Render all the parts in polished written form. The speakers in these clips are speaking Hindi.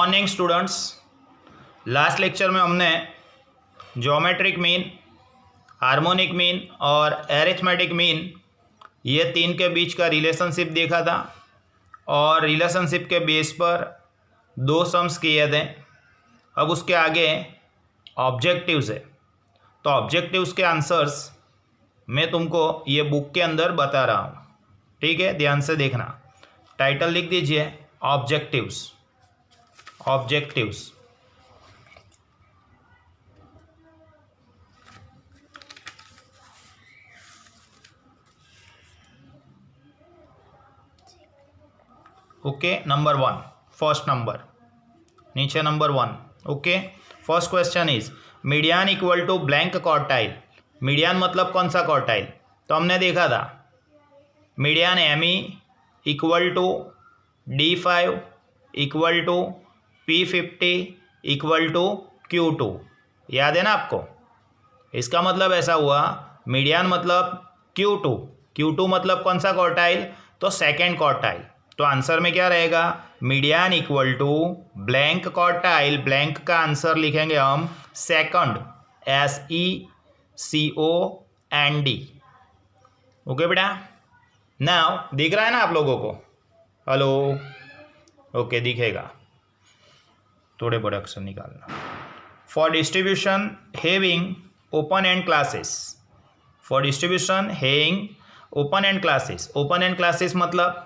Morning students. लास्ट लेक्चर में हमने ज्योमेट्रिक मीन, हार्मोनिक मीन और एरिथमेटिक मीन ये तीन के बीच का रिलेशनशिप देखा था और रिलेशनशिप के बेस पर दो सम्स किए थे। अब उसके आगे ऑब्जेक्टिव्स है, तो ऑब्जेक्टिव्स के आंसर्स मैं तुमको ये बुक के अंदर बता रहा हूँ, ठीक है। ध्यान से देखना, टाइटल लिख दीजिए objectives. Objectives okay. Number one, first number, नीचे number one. Okay, first question is median equal to blank quartile. Median मतलब कौन सा क्वार्टाइल? तो हमने देखा था median ME equal to D5 equal to P50 equal to Q2। याद है ना आपको? इसका मतलब ऐसा हुआ, मीडियन मतलब Q2, Q2 मतलब कौन सा क्वार्टाइल? तो सेकेंड क्वार्टाइल। तो आंसर में क्या रहेगा? Median equal to blank quartile. Blank का आंसर लिखेंगे हम सेकंड, SECOND। ओके बेटा, नाउ दिख रहा है ना आप लोगों को? हेलो, ओके दिखेगा, थोड़े बड़े अक्षर निकालना। For distribution having open end classes, for distribution having open end classes. Open end classes मतलब,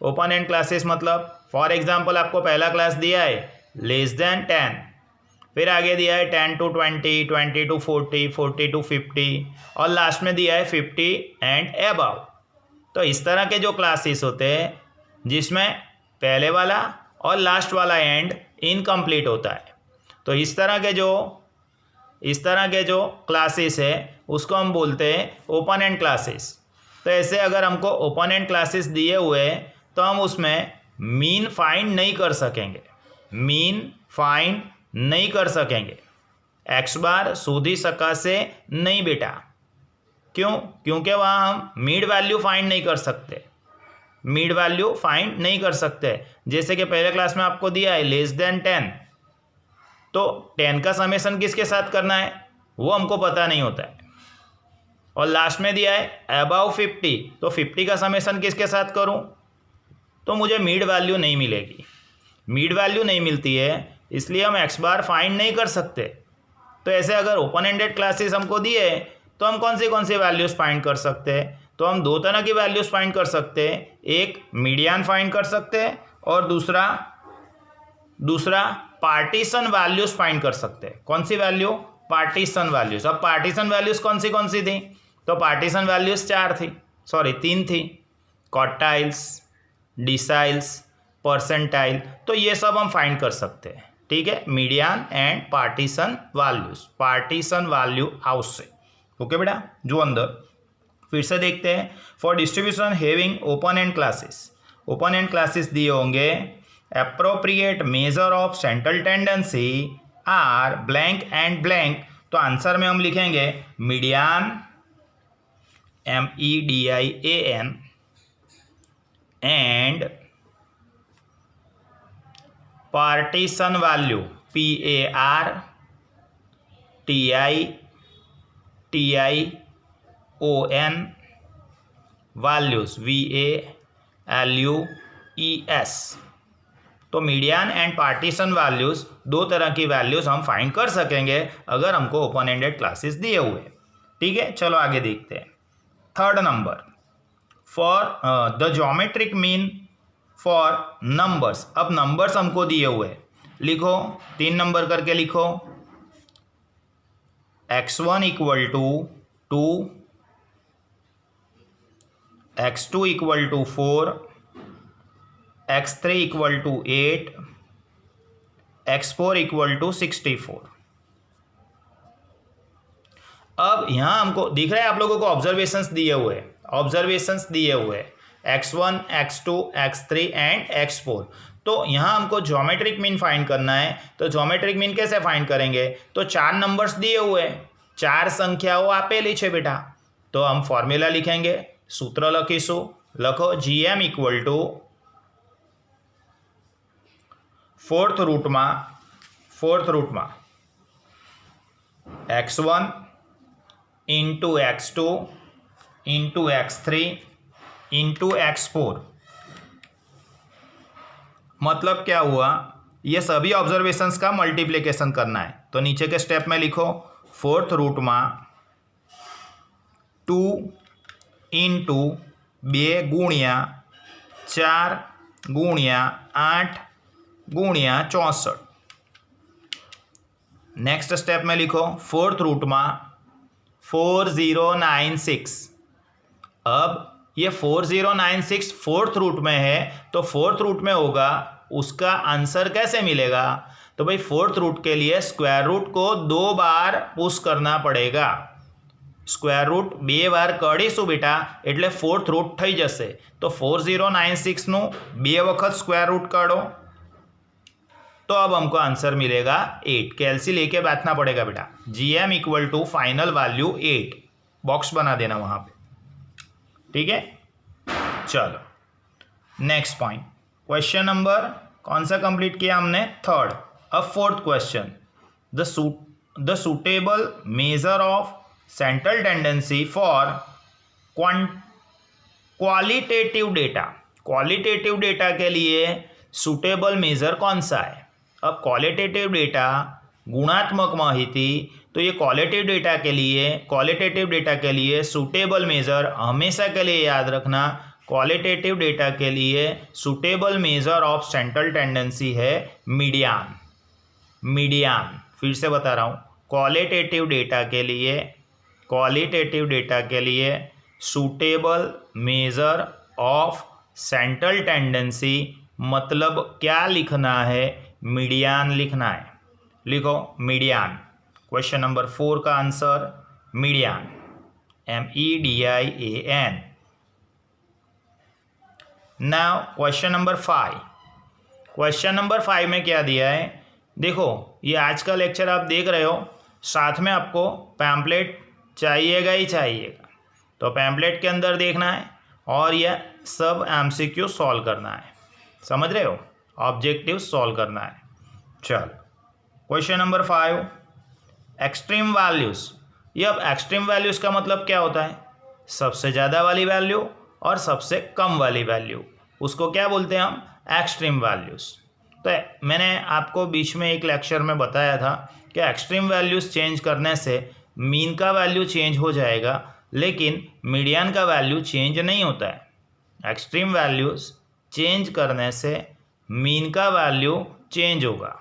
ओपन एंड क्लासेस मतलब फॉर एग्जांपल आपको पहला क्लास दिया है लेस देन 10, फिर आगे दिया है 10 to 20, 20 to 40, 40 to 50 और लास्ट में दिया है 50 एंड अबव। तो इस तरह के जो क्लासेस होते हैं जिसमें पहले वाला और लास्ट वाला एंड इनकम्प्लीट होता है, तो इस तरह के जो क्लासेस है उसको हम बोलते हैं ओपन एंड क्लासेस। तो ऐसे अगर हमको ओपन एंड क्लासेस दिए हुए तो हम उसमें मीन फाइंड नहीं कर सकेंगे, मीन फाइंड नहीं कर सकेंगे। एक्स बार सूधी सका से नहीं बेटा, क्यों? क्योंकि वहाँ हम मिड वैल्यू फाइंड नहीं कर सकते, मिड वैल्यू फाइंड नहीं कर सकते। जैसे कि पहले क्लास में आपको दिया है लेस देन 10, तो 10 का समेशन किसके साथ करना है वो हमको पता नहीं होता है। और लास्ट में दिया है अबाउ 50, तो 50 का समेशन किसके साथ करूं? तो मुझे मिड वैल्यू नहीं मिलेगी, मिड वैल्यू नहीं मिलती है, इसलिए हम एक्स बार फाइंड नहीं कर सकते। तो ऐसे अगर ओपन एंडेड क्लासेस हमको दिए तो हम कौन सी वैल्यूज़ फाइंड कर सकते हैं? तो हम दो तरह की वैल्यूज़ फाइंड कर सकते हैं, एक मीडियन फाइंड कर सकते हैं और दूसरा पार्टीशन वैल्यूज़ फाइंड कर सकते हैं। कौन सी वैल्यू? Partition values. अब पार्टीशन वैल्यूज़ कौन सी थी? तो पार्टीशन वैल्यूज़ तीन थी, क्वार्टाइल्स, डिसाइल्स, परसेंटाइल। तो ये सब हम फाइंड कर सकते हैं, ठीक है। Median and partition values, partition value हाउस से। ओके बेटा, जो अंदर फिर से देखते हैं। For distribution having open end classes, open end classes दिए होंगे appropriate measure of central tendency are blank and blank. तो आंसर में हम लिखेंगे median MEDIAN and partition value PARTITION values VALUES। तो मीडियन एंड पार्टीशन वैल्यूज, दो तरह की वैल्यूज हम फाइंड कर सकेंगे अगर हमको ओपन एंडेड क्लासेस दिए हुए, ठीक है। चलो आगे देखते हैं। Third number, for the geometric mean four numbers. अब नंबर्स हमको दिए हुए, लिखो 3 नंबर करके लिखो। x1 equal to 2, x2 equal to 4, x3 equal to 8, x4 equal to 64। अब यहाँ हमको दिख रहा है आप लोगों को ऑब्जर्वेशंस दिए हुए, x1, x2, x3 and x4। तो यहाँ हमको ज्योमेट्रिक मीन फाइंड करना है। तो ज्योमेट्रिक मीन कैसे फाइंड करेंगे? तो 4 नंबर्स दिए हुए, 4 संख्याओं आपेली छे बेटा। तो हम फॉर्मूला लिखेंगे, सूत्र लखीशु, लखो GM इक्वल टू फोर्थ रूटમાં x1 into x2 into x3 into x4। मतलब क्या हुआ, ये सभी ऑब्जर्वेशंस का मल्टीप्लिकेशन करना है। तो नीचे के स्टेप में लिखो फोर्थ रूटમાં 2 इंटू 2 गुणिया 4 गुणिया 8 गुणिया 64। नेक्स्ट स्टेप में लिखो फोर्थ रूटમાં 4096। अब ये 4096 फोर्थ रूट में है, तो फोर्थ रूट में होगा, उसका आंसर कैसे मिलेगा? तो भाई फोर्थ रूट के लिए स्क्वायर रूट को 2 बार पुश करना पड़ेगा। स्क्वायर रूट 2 વાર કાઢીશું બેટા એટલે फोर्थ रूट થઈ જશે। तो 4096 નું 2 વખત સ્ક્વાयर रूट કાઢો तो अब हमको आंसर मिलेगा 8। कैलसी लेके बैठना पड़ेगा बेटा। GM equal to final value 8 box बना देना वहां पे, ठीक है। चलो नेक्स्ट पॉइंट, क्वेश्चन नंबर कौन सा कंप्लीट किया हमने? थर्ड। अब fourth question, the suitable major of central tendency for qualitative data. Qualitative data के लिए सुटेबल मेजर कौन सा है? अब क्वालिटेटिव डेटा गुणात्मक माहिती, तो ये क्वालिटेटिव डेटा के लिए सुटेबल मेजर हमेशा के लिए याद रखना, क्वालिटेटिव डेटा के लिए suitable major of central tendency है मीडियान। मीडियान फिर से बता रहा हूँ, क्वालिटेटिव डेटा के लिए suitable major of central tendency मतलब क्या लिखना है? मीडियान लिखना है। लिखो मीडियान। क्वेश्चन नंबर 4 का answer median, MEDIAN। Now question number 5। Question number 5 में क्या दिया है? देखो ये आज का लेक्चर आप देख रहे हो, साथ में आपको पैम्पलेट चाहिएगा ही चाहिएगा। तो पैम्पलेट के अंदर देखना है और यह सब MCQ सॉल्व करना है, समझ रहे हो? ऑब्जेक्टिव सॉल्व करना है। चलो क्वेश्चन नंबर 5, एक्सट्रीम वैल्यूज़। ये अब एक्सट्रीम वैल्यूज़ का मतलब क्या होता है? सबसे ज़्यादा वाली वैल्यू और सबसे कम वाली वैल्यू, उसको क्या बोलते हैं हम? Extreme values. तो मैंने आपको बीच में एक लेक्चर में बताया था कि एक्सट्रीम वैल्यूज़ चेंज करने से मीन का वैल्यू चेंज हो जाएगा, लेकिन मीडियन का वैल्यू चेंज नहीं होता है। एक्सट्रीम वैल्यूज़ चेंज करने से मीन का वैल्यू चेंज होगा,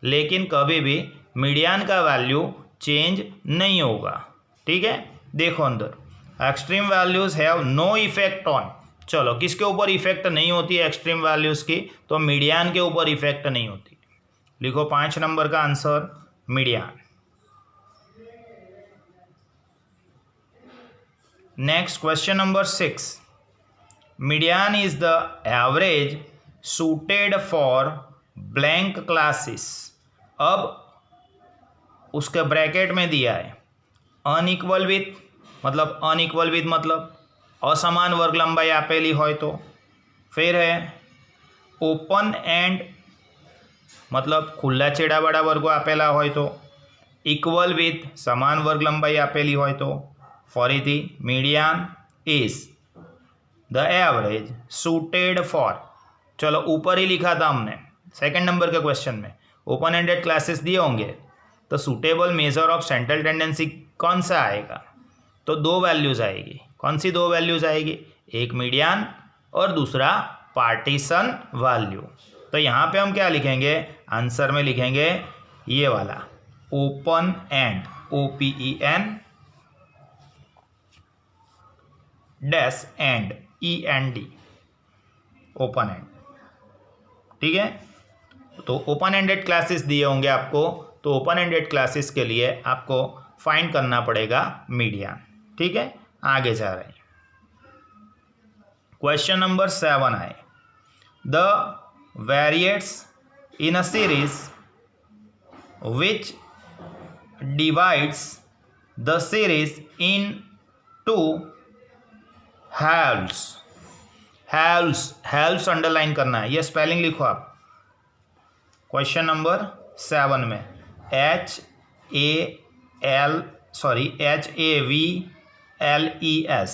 लेकिन कभी भी मीडियन का वैल्यू चेंज नहीं होगा, ठीक है। देखो अंदर, extreme values have no effect on. चलो किसके ऊपर इफेक्ट नहीं होती है एक्सट्रीम वैल्यूज़ की? तो मीडियन के ऊपर इफेक्ट नहीं होती। लिखो 5 नंबर का answer median. Next question number 6, median is the average suited for blank classes. अब उसके ब्रैकेट में दिया है अनइक्वल विथ, मतलब असमान वर्ग लंबाई आपेली होय तो। फिर है ओपन एंड, मतलब खुला छेड़ावाड़ा वर्गो आपेला होय तो। इक्वल विथ, समान वर्ग लंबाई आपेली होय तो। फरीथी median is the average suited for, चलो ऊपर ही लिखा था हमने सेकंड नंबर के क्वेश्चन में, ओपन एंडेड क्लासेस दिए होंगे तो suitable measure of central tendency कौन सा आएगा? तो 2 वैल्यूज़ आएगी। कौन सी 2 वैल्यूज़ आएगी? एक मीडियन और दूसरा पार्टीशन वैल्यू। तो यहाँ पे हम क्या लिखेंगे? आंसर में लिखेंगे ये वाला open and, OPEN dash and, END, open and, ठीक है। तो ओपन एंडेड क्लासेस दिए होंगे आपको, तो ओपन एंडेड क्लासेस के लिए आपको फाइंड करना पड़ेगा मीडियन, ठीक है। आगे जा रहे हैं, क्वेश्चन नंबर 7 है, the variates in a series which divides the series in 2 halves। Halves underline करना है, ये स्पेलिंग लिखो आप, क्वेश्चन नंबर 7 में HAVLES,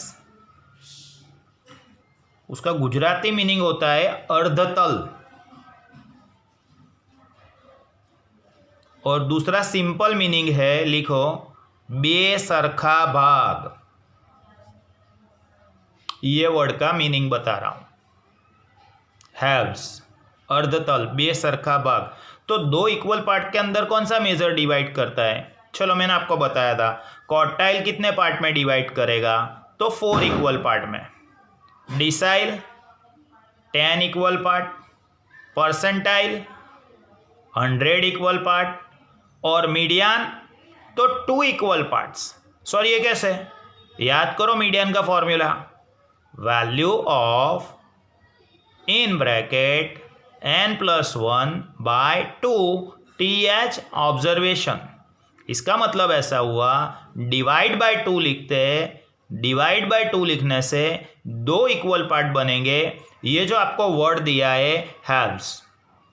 उसका गुजराती मीनिंग होता है अर्धतल, और दूसरा सिंपल मीनिंग है, लिखो बेसरखा भाग। ये वर्ड का मीनिंग बता रहा हूं, हेल्प्स, अर्धतल, बेसरखा भाग। तो दो इक्वल पार्ट के अंदर कौन सा मेजर डिवाइड करता है? चलो मैंने आपको बताया था, क्वार्टाइल कितने पार्ट में डिवाइड करेगा? तो 4 इक्वल पार्ट में। Decile 10 equal part, percentile 100 equal part, और मीडियन तो 2 इक्वल पार्ट्स। सॉरी, ये कैसे? याद करो मीडियन का formula, value of in bracket n+1/2 TH observation. इसका मतलब ऐसा हुआ, डिवाइड बाय 2 लिखते हैं, डिवाइड बाय 2 लिखने से 2 इक्वल पार्ट बनेंगे। ये जो आपको वर्ड दिया है हेल्प्स,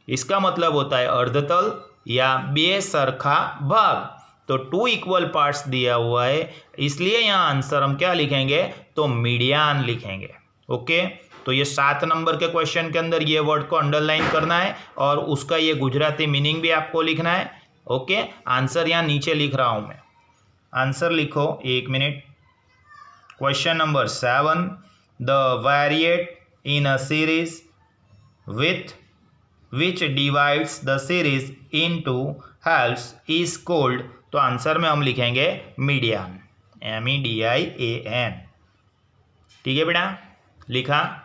इसका मतलब होता है अर्धतल या बेसरखा भाग। तो 2 इक्वल पार्ट्स दिया हुआ है, इसलिए यहाँ आंसर हम क्या लिखेंगे? तो मीडियन लिखेंगे। ओके, तो ये 7 नंबर के क्वेश्चन के अंदर ये वर्ड को अंडरलाइन करना है और उसका ये गुजराती मीनिंग भी आपको लिखना है। ओके, आंसर यहाँ नीचे लिख रहा हूँ मैं, आंसर लिखो, 1 minute. Question number 7, the variate in a series with which divides the series into helps is called. तो आंसर में हम लिखेंगे मीडियन, MEDIAN। ठीक है बेटा, लिखा।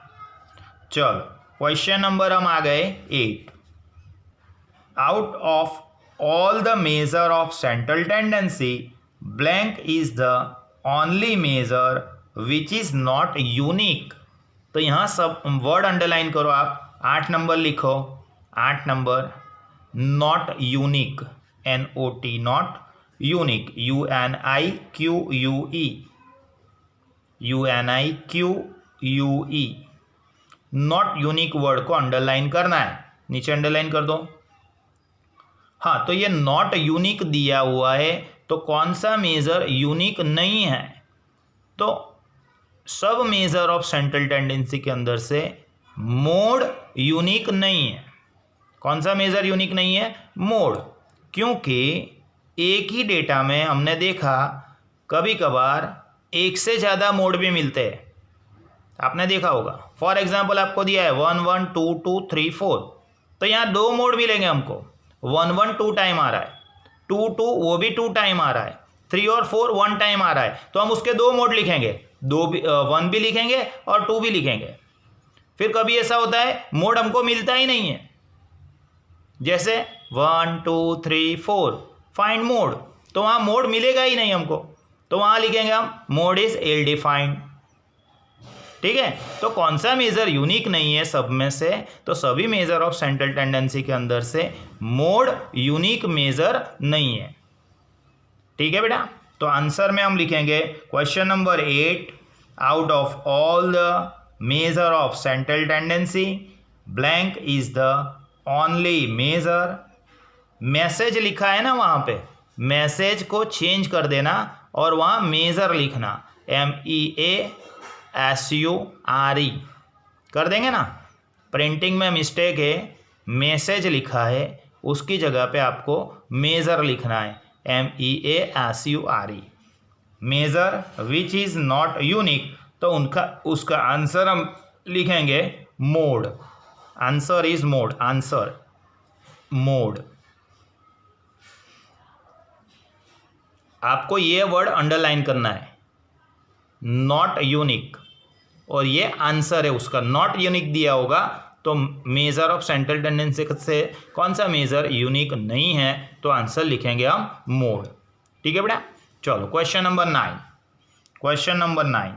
चलो क्वेश्चन नंबर हम आ गए 8। Out of all the measure of central tendency blank is the only major which is not unique. तो यहाँ सब वर्ड अंडरलाइन करो आप, 8 नंबर लिखो, 8 number, not unique, NOT, not unique, UNIQUE, not unique word को अंडरलाइन करना है, नीचे अंडरलाइन कर दो। हाँ, तो ये नॉट यूनिक दिया हुआ है, तो कौन सा मेजर यूनिक नहीं है? तो सब मेजर ऑफ सेंट्रल टेंडेंसी के अंदर से मोड यूनिक नहीं है। कौन सा मेजर यूनिक नहीं है? मोड। क्योंकि एक ही डेटा में हमने देखा कभी कभार एक से ज़्यादा मोड भी मिलते हैं, आपने देखा होगा। फॉर एग्जाम्पल आपको दिया है 1 1 2 2 3 4, तो यहाँ 2 मोड मिलेंगे हमको। 1 1 2 टाइम आ रहा है, 2 2 वो भी 2 टाइम आ रहा है, 3 और 4 1 टाइम आ रहा है, तो हम उसके 2 मोड लिखेंगे, 1 भी लिखेंगे और 2 भी लिखेंगे। फिर कभी ऐसा होता है मोड हमको मिलता ही नहीं है, जैसे 1 2 3 4 फाइंड मोड, तो वहाँ मोड मिलेगा ही नहीं हमको, तो वहाँ लिखेंगे हम मोड इज इल डिफाइंड। ठीक है, तो कौन सा मेजर यूनिक नहीं है सब में से? तो सभी मेजर ऑफ सेंट्रल टेंडेंसी के अंदर से मोड यूनिक मेजर नहीं है। ठीक है बेटा, तो आंसर में हम लिखेंगे question number 8, out of all the measure of central tendency blank is the only measure. Message लिखा है ना, वहाँ पे मैसेज को चेंज कर देना और वहाँ मेजर लिखना, MEASURE कर देंगे ना। प्रिंटिंग में मिस्टेक है, मैसेज लिखा है, उसकी जगह पे आपको मेजर लिखना है, MEASURE, major which is not unique. तो उसका आंसर हम लिखेंगे mode, answer is mode, answer mode. आपको ये वर्ड अंडरलाइन करना है, नॉट यूनिक, और ये आंसर है उसका। नॉट यूनिक दिया होगा तो मेजर ऑफ सेंट्रल टेंडेंसी से कौन सा मेजर यूनिक नहीं है, तो आंसर लिखेंगे हम मोड। ठीक है बेटा, चलो question number 9। Question number 9,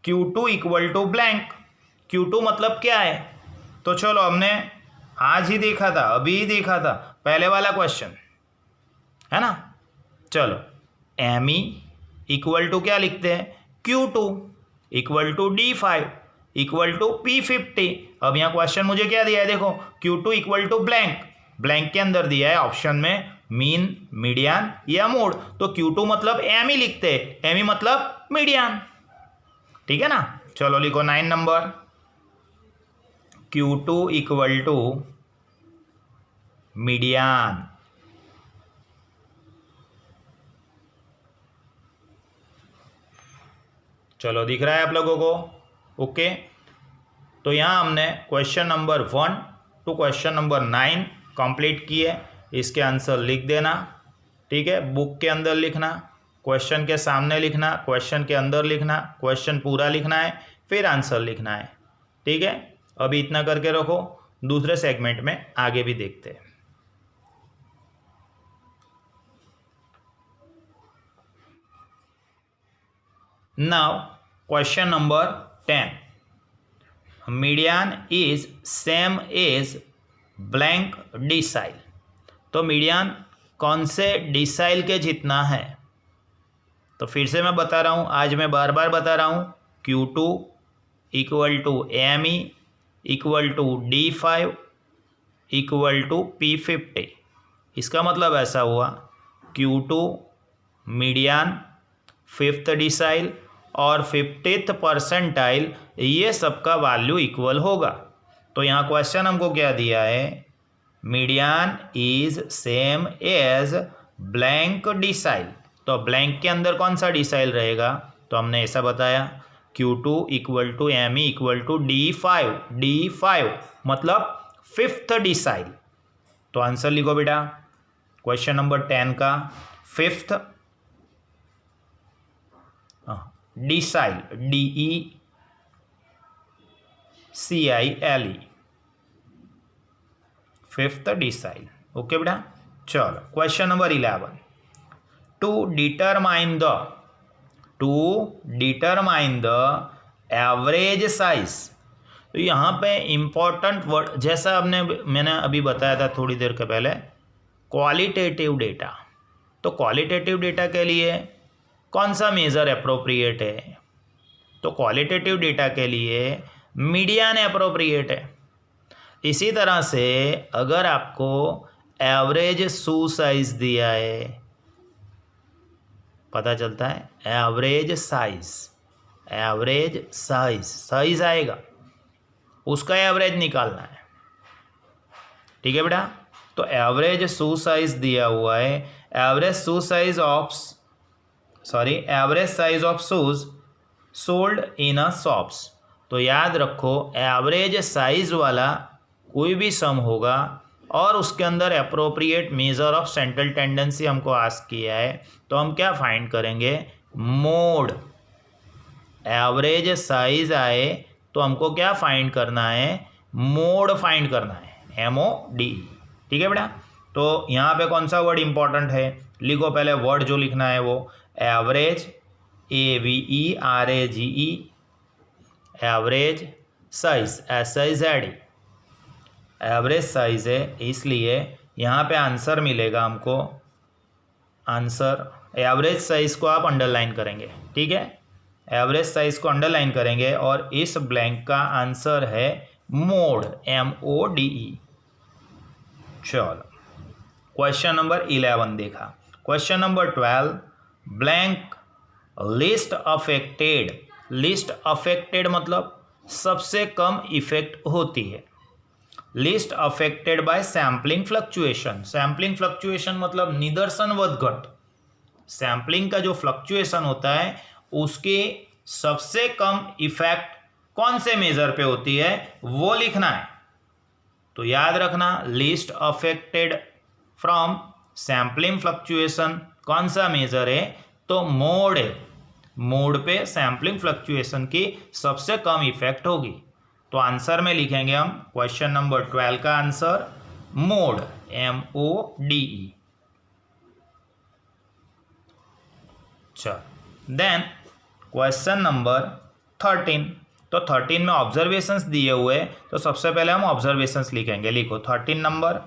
Q2 equal to blank. Q2 मतलब क्या है? तो चलो हमने आज ही देखा था, अभी ही देखा था, पहले वाला क्वेश्चन है ना। चलो ME इक्वल टू क्या लिखते हैं? Q2 equal to D5 equal to P50। अब यहाँ क्वेश्चन मुझे क्या दिया है, देखो Q2 equal to blank, blank के अंदर दिया है ऑप्शन में मीन, मीडियन या मोड, तो Q2 मतलब एम ही लिखते हैं, एम ही मतलब मीडियन। ठीक है ना। चलो लिखो 9 number, Q2 equal to median. चलो दिख रहा है आप लोगों को? ओके, तो यहाँ हमने question number 1 to question number 9 complete किए। इसके आंसर लिख देना। ठीक है, बुक के अंदर लिखना, क्वेश्चन के सामने लिखना, क्वेश्चन के अंदर लिखना, क्वेश्चन पूरा लिखना है, फिर आंसर लिखना है। ठीक है, अभी इतना करके रखो, दूसरे सेगमेंट में आगे भी देखते हैं। Now question number 10, median is same as blank decile. तो मीडियन कौन से डिसाइल के जितना है? तो फिर से मैं बता रहा हूँ, आज मैं बार बार बता रहा हूँ, Q2 equal to ME equal to D5 equal to P50। इसका मतलब ऐसा हुआ, Q2 मीडियन, 5th डिसाइल और 50th परसेंटाइल, ये सबका वैल्यू इक्वल होगा। तो यहाँ क्वेश्चन हमको क्या दिया है, median is same as blank decile. तो ब्लैंक के अंदर कौन सा डिसाइल रहेगा? तो हमने ऐसा बताया, Q2 equal to ME equal to D5, D5 मतलब 5th डिसाइल। तो आंसर लिखो बेटा, क्वेश्चन नंबर 10 का 5th decile, DECILE, 5th decile. Okay बेटा। चलो question number 11, to determine the average size. तो यहाँ पे इंपॉर्टेंट वर्ड, जैसा मैंने अभी बताया था थोड़ी देर के पहले, क्वालिटेटिव डेटा। तो क्वालिटेटिव डेटा के लिए कौन सा मेज़र अप्रोप्रिएट है? तो क्वालिटेटिव डेटा के लिए मीडियन अप्रोप्रिएट है। इसी तरह से अगर आपको एवरेज शू साइज दिया है, पता चलता है एवरेज साइज आएगा, उसका एवरेज निकालना है। ठीक है बेटा। तो एवरेज शू साइज दिया हुआ है, average size of shoes sold in a shops. तो याद रखो, एवरेज साइज वाला कोई भी सम होगा और उसके अंदर appropriate major of central tendency हमको आस्क किया है, तो हम क्या फाइंड करेंगे? मोड। एवरेज साइज आए तो हमको क्या फाइंड करना है? मोड फाइंड करना है, MODE। ठीक है बेटा। तो यहाँ पे कौन सा वर्ड इंपॉर्टेंट है? लिखो पहले वर्ड जो लिखना है वो, average, AVERAGE, average size, SIZ। Average size है, इसलिए यहाँ पे आंसर मिलेगा हमको। आंसर एवरेज साइज को आप अंडरलाइन करेंगे। ठीक है, एवरेज साइज को अंडरलाइन करेंगे और इस ब्लैंक का आंसर है मोड, MODE। चलो क्वेश्चन नंबर 11 देखा। Question number 12, blank list affected मतलब सबसे कम इफेक्ट होती है। List affected by sampling fluctuation. Sampling fluctuation मतलब निदर्शन वधघट। सैम्पलिंग का जो फ्लक्चुएशन होता है उसके सबसे कम इफेक्ट कौन से मेजर पे होती है वो लिखना है। तो याद रखना, list affected from sampling fluctuation कौन सा मेजर है? तो मोड है। मोड पे सैम्पलिंग फ्लक्चुएशन की सबसे कम इफेक्ट होगी। तो आंसर में लिखेंगे हम क्वेश्चन नंबर 12 का आंसर मोड, MODE। चलो देन क्वेश्चन नंबर 13। तो 13 में ऑब्जर्वेशंस दिए हुए, तो सबसे पहले हम ऑब्जर्वेशंस लिखेंगे। लिखो 13 नंबर,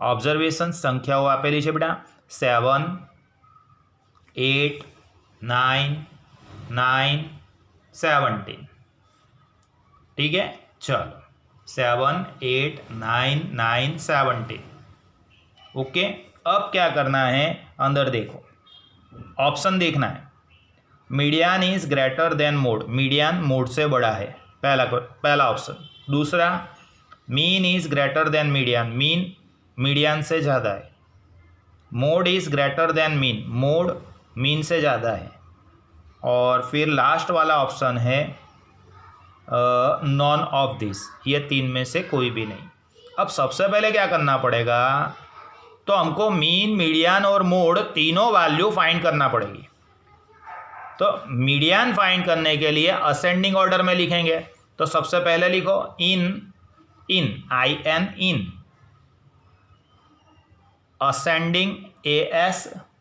ऑब्जर्वेशन संख्या वहाँ पे लीजिए बेटा, 7, 8, 9, 17। ठीक है। चलो 7, 8, 9, 9, 17। ओके, अब क्या करना है, अंदर देखो, ऑप्शन देखना है। Median is greater then mode, median mode से बड़ा है, पहला ऑप्शन। दूसरा, mean is greater than median, mean median से ज़्यादा है। Mode is greater then mean, mode mean से ज़्यादा है। और फिर लास्ट वाला ऑप्शन है नॉन ऑफ दिस, ये तीन में से कोई भी नहीं। अब सबसे पहले क्या करना पड़ेगा, तो हमको मीन, मीडियन और मोड तीनों वैल्यू फाइंड करना पड़ेगी। तो मीडियन फाइंड करने के लिए असेंडिंग ऑर्डर में लिखेंगे। तो सबसे पहले लिखो इन IN, in ascending ASCENDING,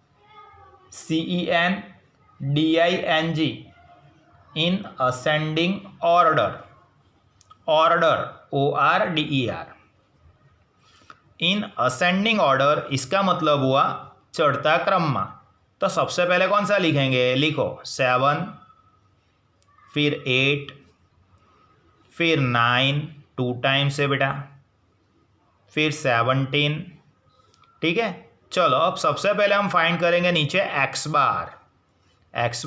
in ascending order, order ORDER, in ascending order, इसका मतलब हुआ चढ़ता क्रम में। तो सबसे पहले कौन सा लिखेंगे, लिखो 7, फिर 8, फिर 9, 2 टाइम्स है बेटा, फिर 17। ठीक है, चलो अब सबसे पहले हम फाइंड करेंगे नीचे x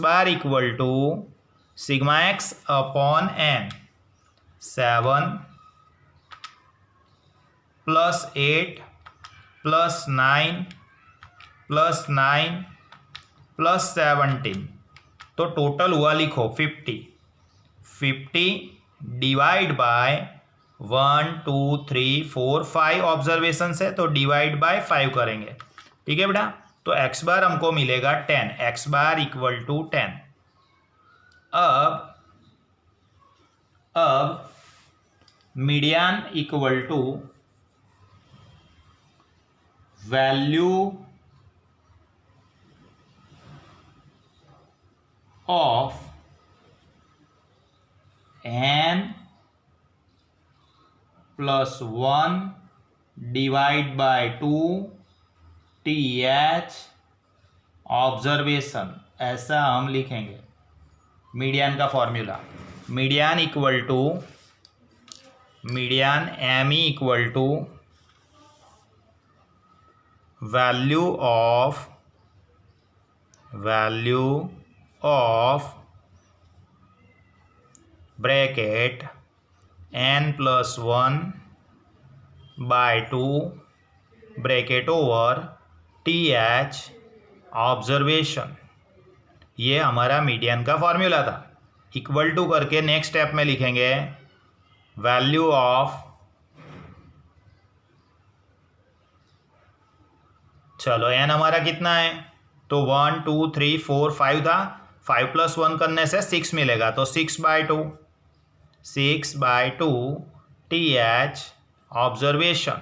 bar equal to sigma x upon n, 7 plus 8 plus 9 plus 9 plus 17, तो टोटल हुआ लिखो 50 डिवाइड बाय 1, 2, 3, 4, 5 ऑब्जर्वेशन है, तो डिवाइड बाय 5 करेंगे। ठीक है बेटा, तो x बार हमको मिलेगा 10, x बार इक्वल टू 10। अब median equal to value of n plus 1 divide by 2 TH observation, ऐसा हम लिखेंगे मीडियन का formula. Median equal to median ME equal to value of bracket n plus 1 by 2 bracket over TH observation, ये हमारा मीडियन का फॉर्मूला था। इक्वल टू करके नेक्स्ट स्टेप में लिखेंगे वैल्यू ऑफ, चलो n हमारा कितना है, तो 1, 2, 3, 4, 5 था, 5 प्लस 1 करने से 6 मिलेगा, तो 6/2 TH ऑब्जर्वेशन,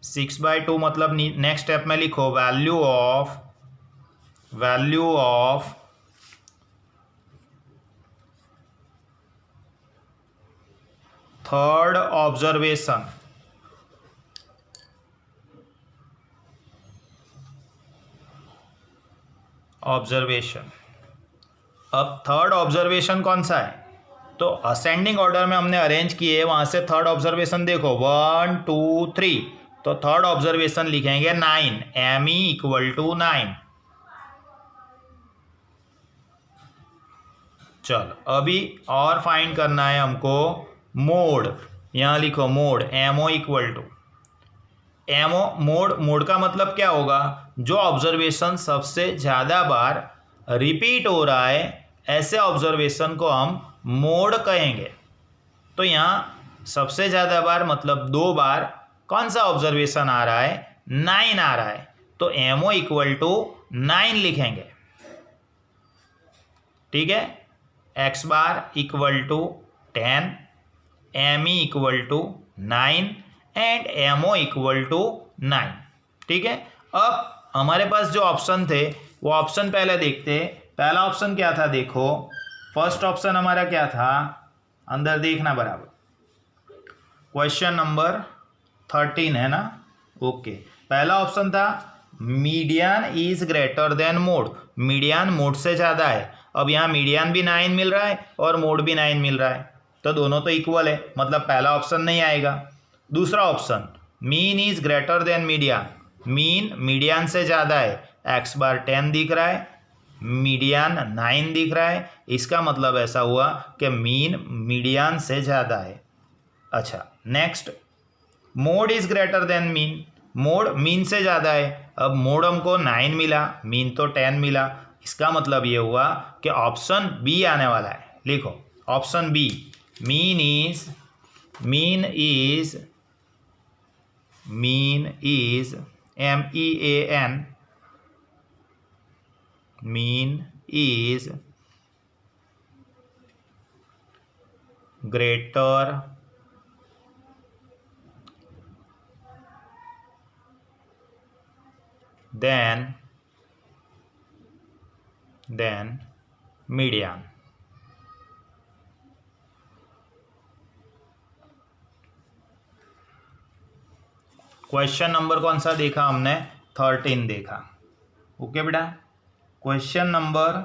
6/2 मतलब नेक्स्ट स्टेप में लिखो वैल्यू ऑफ थर्ड ऑब्जर्वेशन, अब थर्ड ऑब्जर्वेशन कौन सा है, तो असेंडिंग ऑर्डर में हमने अरेंज किए, वहां से थर्ड ऑब्जर्वेशन देखो 1, 2, 3, तो थर्ड ऑब्जर्वेशन लिखेंगे 9, ME इक्वल टू 9। चलो अभी और फाइंड करना है हमको मोड, यहाँ लिखो mode MO equal to mode का मतलब क्या होगा, जो ऑब्जर्वेशन सबसे ज़्यादा बार रिपीट हो रहा है, ऐसे ऑब्जर्वेशन को हम मोड कहेंगे। तो यहाँ सबसे ज़्यादा बार मतलब 2 बार कौन सा ऑब्जर्वेशन आ रहा है, 9 आ रहा है, तो MO इक्वल टू 9 लिखेंगे। ठीक है, x bar equal to 10, ME equal to 9 and MO equal to 9। ठीक है, अब हमारे पास जो ऑप्शन थे वो ऑप्शन पहले देखते। पहला ऑप्शन क्या था, देखो फर्स्ट ऑप्शन हमारा क्या था, अंदर देखना बराबर, क्वेश्चन नंबर 13 है ना। ओके, पहला ऑप्शन था median is greater then mode, median mode से ज़्यादा है। अब यहाँ मीडियन भी 9 मिल रहा है और मोड भी 9 मिल रहा है, तो दोनों तो इक्वल है, मतलब पहला ऑप्शन नहीं आएगा। दूसरा option, mean is greater than median, mean median से ज़्यादा है, एक्स बार 10 दिख रहा है, मीडियन 9 दिख रहा है, इसका मतलब ऐसा हुआ कि मीन मीडियन से ज़्यादा है। अच्छा next, mode is greater then mean, mode mean से ज़्यादा है, अब मोड हमको 9 मिला, मीन तो 10 मिला, इसका मतलब ये हुआ कि ऑप्शन बी आने वाला है। लिखो option B, mean is MEAN, mean is greater than median. Question number कौन सा देखा हमने? 13 देखा। ओके बेटा, question number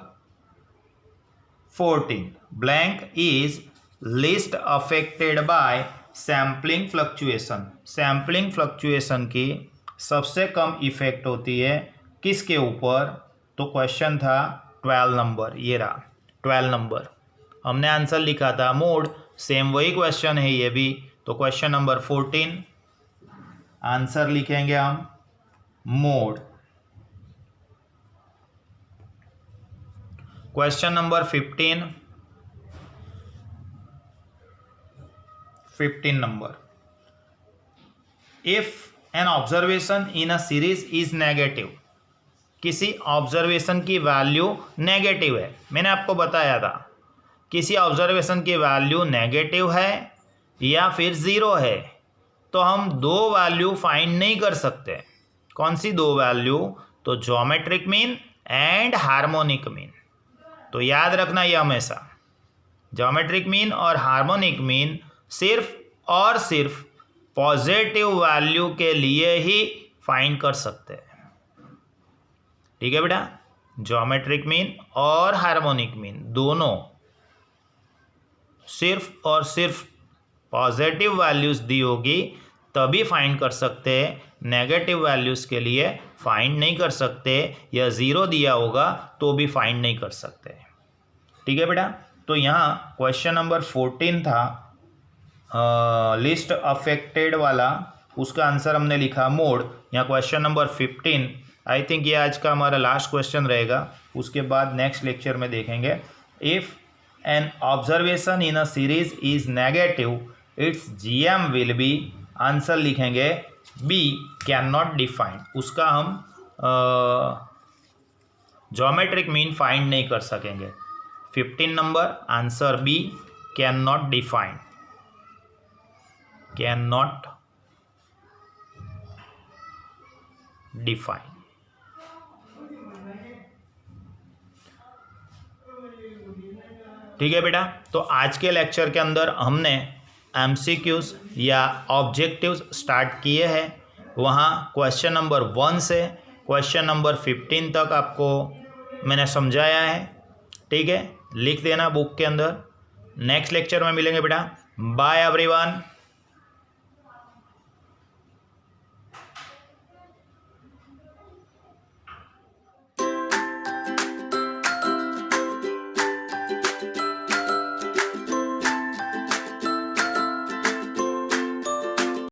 14, blank is least affected by sampling fluctuation. Sampling fluctuation की सबसे कम इफेक्ट होती है किसके ऊपर? तो क्वेश्चन था 12 नंबर, ये रहा 12 नंबर, हमने आंसर लिखा था मोड, सेम वही क्वेश्चन है ये भी। तो क्वेश्चन नंबर 14 आंसर लिखेंगे हम mode. Question number 15 number, if an observation in a series is negative, किसी ऑब्जर्वेशन की वैल्यू नेगेटिव है, मैंने आपको बताया था किसी ऑब्जर्वेशन की वैल्यू नेगेटिव है या फिर ज़ीरो है, तो हम दो वैल्यू फाइंड नहीं कर सकते। कौन सी दो वैल्यू? तो geometric mean and harmonic mean. तो याद रखना ये हमेशा, ज्योमेट्रिक मीन और हार्मोनिक मीन सिर्फ और सिर्फ पॉजिटिव वैल्यू के लिए ही फाइंड कर सकते हैं। ठीक है बेटा, ज्योमेट्रिक मीन और हार्मोनिक मीन दोनों सिर्फ और सिर्फ पॉजिटिव वैल्यूज़ दी होगी तभी फाइंड कर सकते हैं, नेगेटिव वैल्यूज़ के लिए फाइंड नहीं कर सकते, या ज़ीरो दिया होगा तो भी फाइंड नहीं कर सकते। ठीक है बेटा, तो यहाँ क्वेश्चन नंबर 14 था लिस्ट अफेक्टेड वाला, उसका आंसर हमने लिखा मोड। यहाँ क्वेश्चन नंबर 15, आई थिंक ये आज का हमारा लास्ट क्वेश्चन रहेगा, उसके बाद नेक्स्ट लेक्चर में देखेंगे। If an observation in a series is negative its GM will be, answer लिखेंगे बी, कैन नॉट डिफाइन। उसका हम ज्योमेट्रिक मीन फाइंड नहीं कर सकेंगे। 15 नंबर answer B, can not define, can not define. ठीक है बेटा, तो आज के लेक्चर के अंदर हमने MCQs या ऑब्जेक्टिव्स स्टार्ट किए हैं। वहाँ क्वेश्चन नंबर 1 से क्वेश्चन नंबर 15 तक आपको मैंने समझाया है। ठीक है, लिख देना बुक के अंदर। नेक्स्ट लेक्चर में मिलेंगे बेटा। Bye everyone.